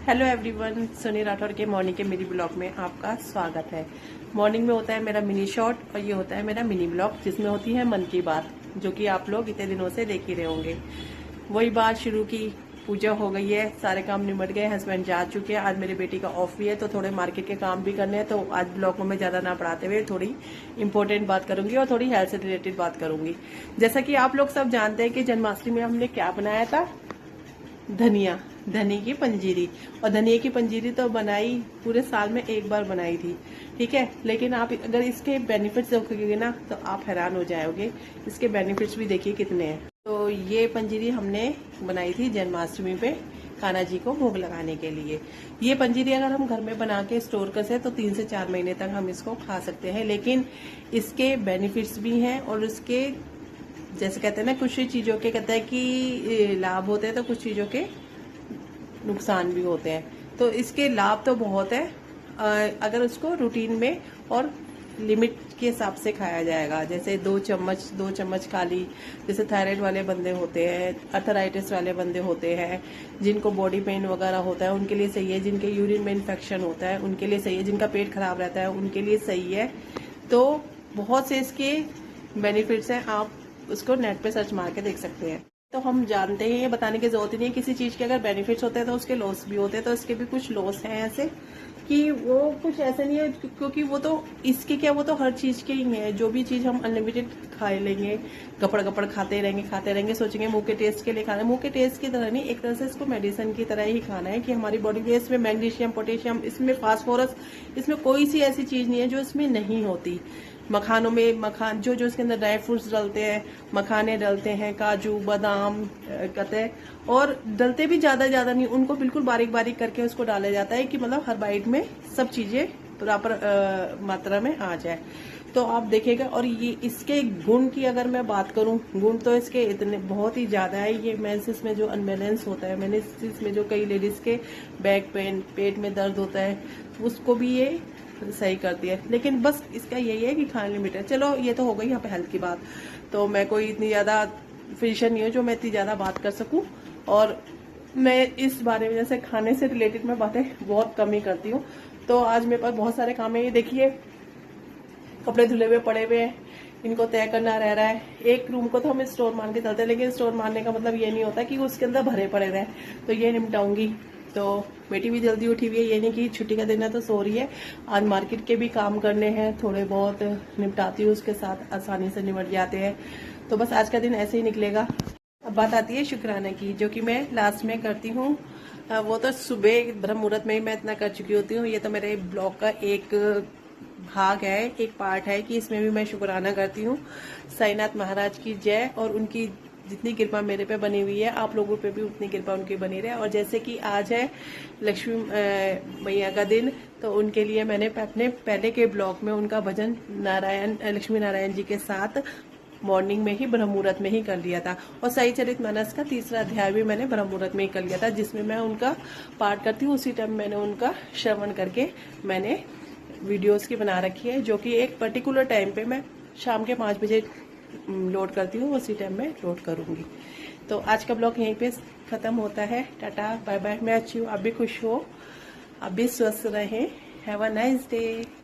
Hello everyone, Soni Rathore के morning के मेरी ब्लॉग में आपका स्वागत है। मॉर्निंग में होता है मेरा मिनी शॉर्ट और ये होता है मेरा मिनी ब्लॉग जिसमें होती है मन की बात, जो कि आप लोग इतने दिनों से देख ही रहे होंगे। वही बात शुरू की, पूजा हो गई है, सारे काम निमट गए, हस्बैंड जा चुके हैं। आज मेरी बेटी का ऑफ भी है तो थोड़े मार्केट के काम भी करने हैं। तो आज ब्लॉग में मैं ज्यादा ना पढ़ाते हुए थोड़ी इंपॉर्टेंट बात करूंगी और थोड़ी हेल्थ से रिलेटेड बात करूंगी। जैसा कि आप लोग सब जानते हैं कि जन्माष्टमी में हमने क्या बनाया था, धनिया की पंजीरी। और धनिया की पंजीरी तो बनाई पूरे साल में एक बार बनाई थी, ठीक है। लेकिन आप अगर इसके बेनिफिट्स देखोगे ना तो आप हैरान हो जाओगे। इसके बेनिफिट्स भी देखिए कितने हैं। तो ये पंजीरी हमने बनाई थी जन्माष्टमी पे कान्हा जी को भोग लगाने के लिए। ये पंजीरी अगर हम घर में बना के स्टोर कर से तो 3 से 4 महीने तक हम इसको खा सकते हैं। लेकिन इसके बेनिफिट्स भी हैं और इसके जैसे कहते हैं ना, कुछ चीजों के कहते हैं कि लाभ होते हैं तो कुछ चीजों के नुकसान भी होते हैं। तो इसके लाभ तो बहुत है अगर उसको रूटीन में और लिमिट के हिसाब से खाया जाएगा। जैसे 2 चम्मच खा ली। जैसे थायराइड वाले बंदे होते हैं, अर्थराइटिस वाले बंदे होते हैं, जिनको बॉडी पेन वगैरह होता है उनके लिए सही है। जिनके यूरिन में इन्फेक्शन होता है उनके लिए सही है। जिनका पेट खराब रहता है उनके लिए सही है। तो बहुत से इसके बेनिफिट्स हैं, आप उसको नेट पे सर्च मार के देख सकते हैं। तो हम जानते हैं, ये बताने की जरूरत ही नहीं है। किसी चीज के अगर बेनिफिट्स होते हैं तो उसके लॉस भी होते हैं। तो इसके भी कुछ लॉस हैं ऐसे कि वो कुछ ऐसे नहीं है, क्योंकि वो तो इसके क्या, वो तो हर चीज के ही है। जो भी चीज हम अनलिमिटेड खा लेंगे, गपड़ खाते रहेंगे, सोचेंगे मुंह के टेस्ट के लिए खाना है। मुंह के टेस्ट की तरह नहीं, एक तरह से इसको मेडिसिन की तरह ही खाना है कि हमारी बॉडी में इसमें मैग्नीशियम, पोटेशियम, इसमें फास्फोरस, इसमें कोई सी ऐसी चीज नहीं है जो इसमें नहीं होती। मखानों में मखान जो इसके अंदर ड्राई फ्रूट्स डलते हैं, मखाने डलते हैं, काजू बादाम कहते हैं, और डलते भी ज्यादा नहीं, उनको बिल्कुल बारीक बारीक करके उसको डाला जाता है कि मतलब हर बाइट में सब चीजें प्रॉपर मात्रा में आ जाए। तो आप देखेगा। और ये इसके गुण की अगर मैं बात करूं, गुण तो इसके इतने बहुत ही ज्यादा है। ये मेंसेस में जो अनबैलेंस होता है, मेंसेस में जो कई लेडीज के बैक पेन, पेट में दर्द होता है, उसको भी ये सही करती है। लेकिन बस इसका यही है कि खाने लिमिटेड। चलो ये तो हो गई यहाँ पे हेल्थ की बात। तो मैं कोई इतनी ज्यादा फिजिशियन नहीं हूँ जो मैं इतनी ज्यादा बात कर सकूं, और मैं इस बारे में जैसे खाने से रिलेटेड मैं बातें बहुत कम ही करती हूँ। तो आज मेरे पास बहुत सारे काम है। ये देखिए, कपड़े धुले हुए पड़े हुए हैं, इनको तय करना रह रहा है। एक रूम को तो हम स्टोर मान के चलते हैं, लेकिन स्टोर मारने का मतलब ये नहीं होता कि उसके अंदर भरे पड़े रहे। तो ये निपटाऊंगी। तो बेटी भी जल्दी उठी हुई है, ये नहीं कि छुट्टी का दिन है तो सो रही है। आज मार्केट के भी काम करने हैं, थोड़े बहुत निपटाती हूँ, उसके साथ आसानी से निपट जाते हैं। तो बस आज का दिन ऐसे ही निकलेगा। अब बात आती है शुक्राना की, जो कि मैं लास्ट में करती हूँ। वो तो सुबह ब्रह्म मुहूर्त में ही मैं इतना कर चुकी होती हूँ। ये तो मेरे ब्लॉग का एक भाग है, एक पार्ट है कि इसमें भी मैं शुक्राना करती हूँ। साईनाथ महाराज की जय। और उनकी जितनी कृपा मेरे पे बनी हुई है, आप लोगों पे भी उतनी कृपा उनकी बनी रहे। और जैसे कि आज है लक्ष्मी मैया का दिन, तो उनके लिए मैंने अपने पहले के ब्लॉग में उनका भजन लक्ष्मी नारायण जी के साथ मॉर्निंग में ही ब्रह्म मुहूर्त में ही कर लिया था। और सच्चरितमानस का 3रा अध्याय भी मैंने ब्रह्म मुहूर्त में ही कर लिया था, जिसमें मैं उनका पाठ करती हूँ। उसी टाइम मैंने उनका श्रवण करके मैंने वीडियोस की बना रखी है, जो कि एक पर्टिकुलर टाइम पे मैं शाम के 5 बजे लोड करती हूँ, उसी टाइम में लोड करूंगी। तो आज का ब्लॉग यहीं पे खत्म होता है। Tata bye bye. मैं अच्छी हूँ, आप भी खुश हो, आप भी स्वस्थ रहें। Have a nice day.